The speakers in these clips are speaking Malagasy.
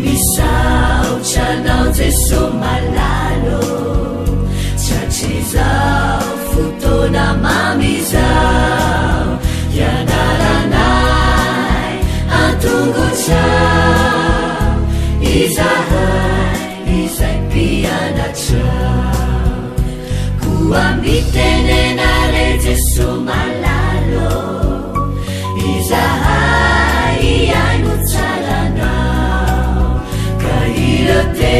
misaotranao jeso malalo tratrizao fotona mamizao ianaranay antongotrao izahay izay mpianatrao koambitenenare jeso malalo izahay iaino tsaranao ka irote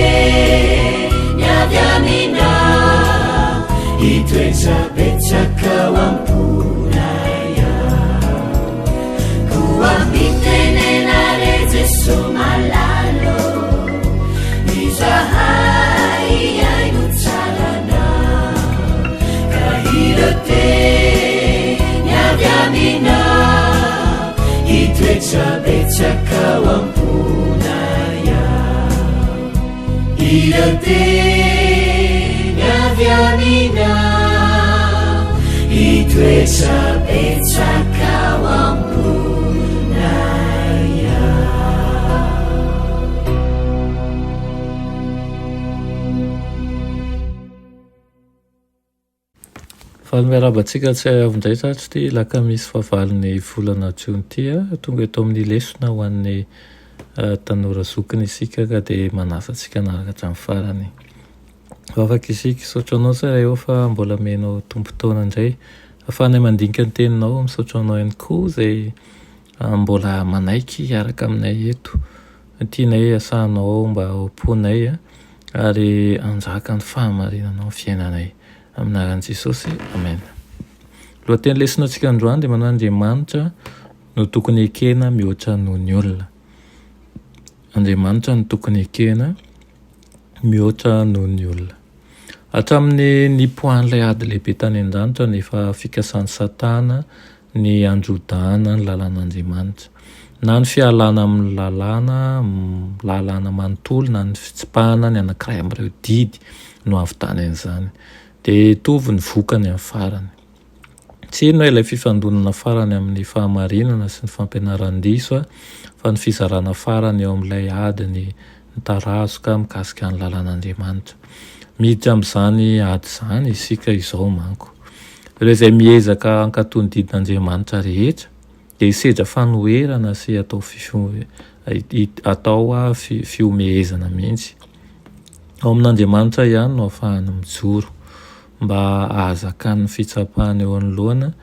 niavy aminao itoetrapetsakao amponaya koambitenenare jeso malalo izahay iaino tsaranao ka irote niavy aminao itoetrapetsakao amponaya irote niavy aminao itoetrapetsakao amponaya. Fa miarabantsika tsy avindray satry ty laka misy fahavaliny volana jony ty tonga eto amin'ny lesona ho an'ny tanora zokiny isika ka dia manasa antsika naraka hatramin'ny farany. Afaka isika misaotra anao sa eo fa mbola menao tombontona indray ahafahanay mandinika ny teninao misaotra anao ihany koa izay mbola manaiky hiaraka aminay eto tianay asahanao mba homponay ary anjaka ny fahamarinanao ny fiainanay aminaran'i Jesosy, amen. Lohateny lesona antsika androany dia manao Andriamanitra no tokony ekena mihoatra noho ny olona. Andriamanitra no tokony ekena mihoatra noho ny olona. Hatramin'ny nipoan'ilay ady lehibe tany an-danitra ny efa fikasan'ny Satana ny androdahana ny lalàn'Andriamanitra. Na ny fialana amin'ny lalàna manontolo na ny fitsipahana ny anankiray amin'ireo didy no ahavitany an'izany. Dia tovy ny vokany amin'ny farany. Tsy ino ilay fifandonana farany amin'ny fahamarinana sy ny fampianaran-diso fa ny fizarana farany eo amin'ilay ady ny tarazoka mikasika ny lalàn'Andriamanitra. Miditra amin'izany ady izany isika izao manko. Ireo izay miezaka hankatony didin'Andriamanitra rehetra dia hisedra fanoherana sy atao fiomehezana mihitsy. Ao amin'Andriamanitra ihany no ahafahany mijoro mba ahazakany fitsapahany eo anoloana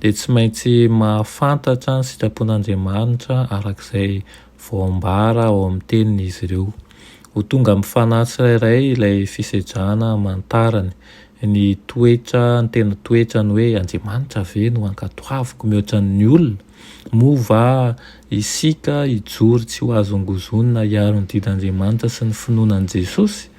dia tsy maintsy mahafantatra ny sitrapon'Andriamanitra arak'izay voambara ao amin'ny tenin'izy ireo. Ho tonga amin'ny fanahy tsirairay ilay fisedrana amantarany ny toetra, ny tena toetra ny hoe Andriamanitra ve no ankatoaviko mihoatra ny olona, mova isika hijoro tsy ho azongozonina hiaro ny didin'Andriamanitra sy ny finoanan'i Jesosy.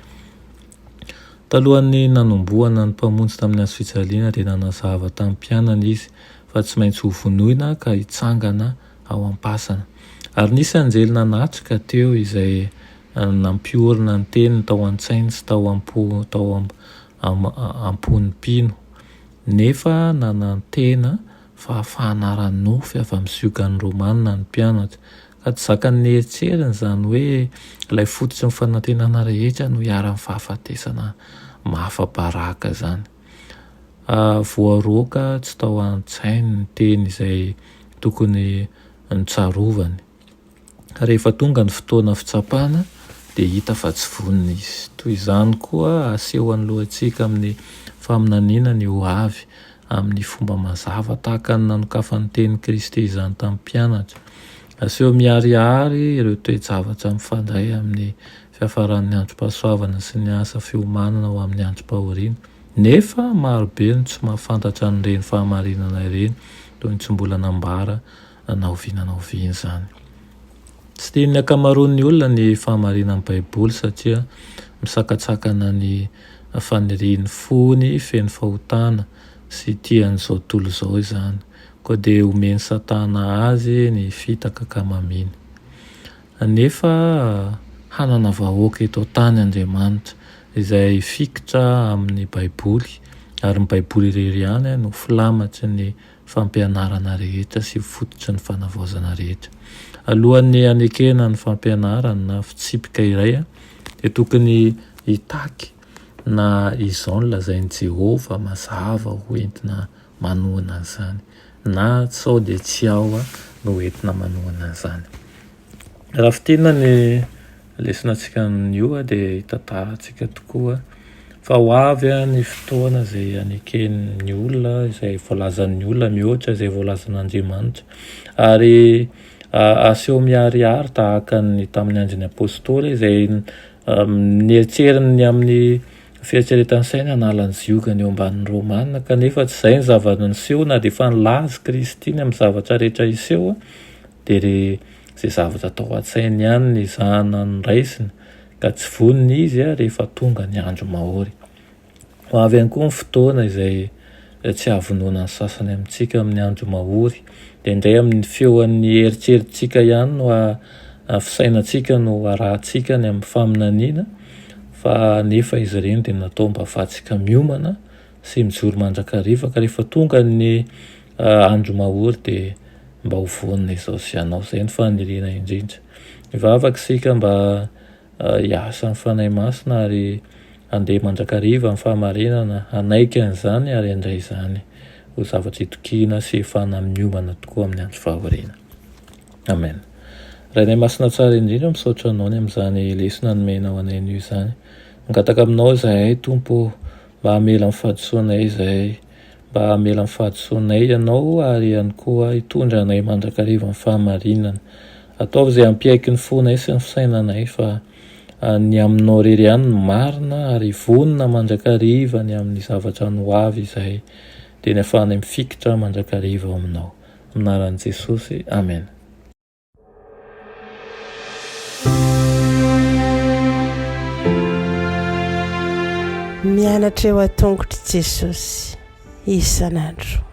Talohan'ny nanombohana ny mpamonjy tamin'ny hazo fijaliana dia nanazava tamin'ny mpianana izy fa tsy maintsy ho vonoina ka hitsangana ao am-pasana. Ary nisy anjely nanatrika teo izay nampiorina ny teniny tao an-tsainy sy tao ampon'ny mpino. Nefa nanantena fa ahafahana ranofy avy amin'ny siogan'ny Romanina ny mpianatra ka tsy zakany eritseriny izany hoe ilay fototry ny fanantenana rehetra no hiara-ny fahafatesana mahafabaraka izany. Voaroaka tsy tao an-tsainy ny teny izay tokony nitsarovany. Rehefa tonga ny fotoana fitsapana dia hita fa tsy vonona izy. Toy izany koa aseho anoloantsika amin'ny faminaniana ny ho avy amin'ny fomba mazava tahaka ny nanokafan'ny teny Kristy izany tamin'ny mpianatra. Aseho miharihary ireo toe-javatra mifandray amin'ny fiafaran'ny androm-pahasoavana sy ny asa fiomanana ao amin'ny androm-pahoriana. Nefa marobe ny tsy mahafantatra an'ireny fahamarinana ireny toy ny tsy mbola nambara naoviana izany. Tsy tian'ny ankamaroan'ny olona ny fahamarinan'ny Baiboly satria misakatsakana ny fanirian'ny fony feno fahotana sy tian'izao tontolo izao izany. Koa dia omeny Satana azy ny fitaka kamamina. Nefa hanana vahoaka eto tany Andriamanitra izay fikitra amin'ny Baiboly ary ny Baiboly irery ihany no filamatry ny fampianarana rehetra sy fototry ny fanavaozana rehetra. alohan'ny anekena ny fampianarana na fitsipika iray a dia tokony hitaky na izao no lazain'i Jehova mazava ho entina manohana an'izany na sao dia tsy ao no entina manohana an'izany. Raha fitina ny lesinantsika nio dia hitantarantsika tokoa fa ho avy ny fotoana izay aneken'ny olona, izay voalazan'ny olona mihoatra izay voalazan'Andriamanitra, ary aseho miharihary tahaka ny tamin'ny andron'ny apôstôly izay nieritseriny amin'ny fieritseretan'ny saina hanala ny ziokany eo ambanin'ny Rômanina, kanefa tsy izay ny zava-niseho na dia efa nilaza Kristy iny amin'ny zavatra rehetra iseho dia izay zavatra atao an-tsainy ihany ny zahana ny raisiny ka tsy voniny izy rehefa tonga ny andro mahory. Ho avy ihany koa ny fotoana izay tsy hahavonoana ny sasany amintsika amin'ny andro mahory, dia indray amin'ny feon'ny eritreretintsika ihany no fisainantsika no arahantsika ny amin'ny faminaniana, fa nefa izy ireny dia natao mba ahafahantsika miomana sy mijoro mandrakariva ka rehefa tonga ny andro mahory dia mba ho vonona izao sy anao. Izay ny faniriana indrindra. Mivavaka isika mba hiasa ny fanahy masina ary handeha mandrakariva amin'ny fahamarinana, hanaiky an'izany ary handray izany ho zavatra hitokina sy efana miomana tokoa amin'ny andro fahoriana. Amen. Rainay masina tsara indrindra misaotra anao ny amin'izany lesona nomenao anay anio izany. Mangataka aminao izahay Tompo, mba hamela amin'ny fahadisoanay izahay, mba hamela amin'ny fahadisoanay ianao ary ihany koa hitondra anay mandrakariva amin'ny fahamarinana. Ataovy izay hampiaiky ny fonay sy ny fisainanay fa ny aminao rery ihany no marina ary vonona mandrakariva ny amin'ny zavatra no avy izahay, dia ny ahafahanay mifikitra mandrakariva ao aminao. Amin'ny anaran'i Jesosy. Amen. Mianatra eo an-tongotry Jesosy isan'andro.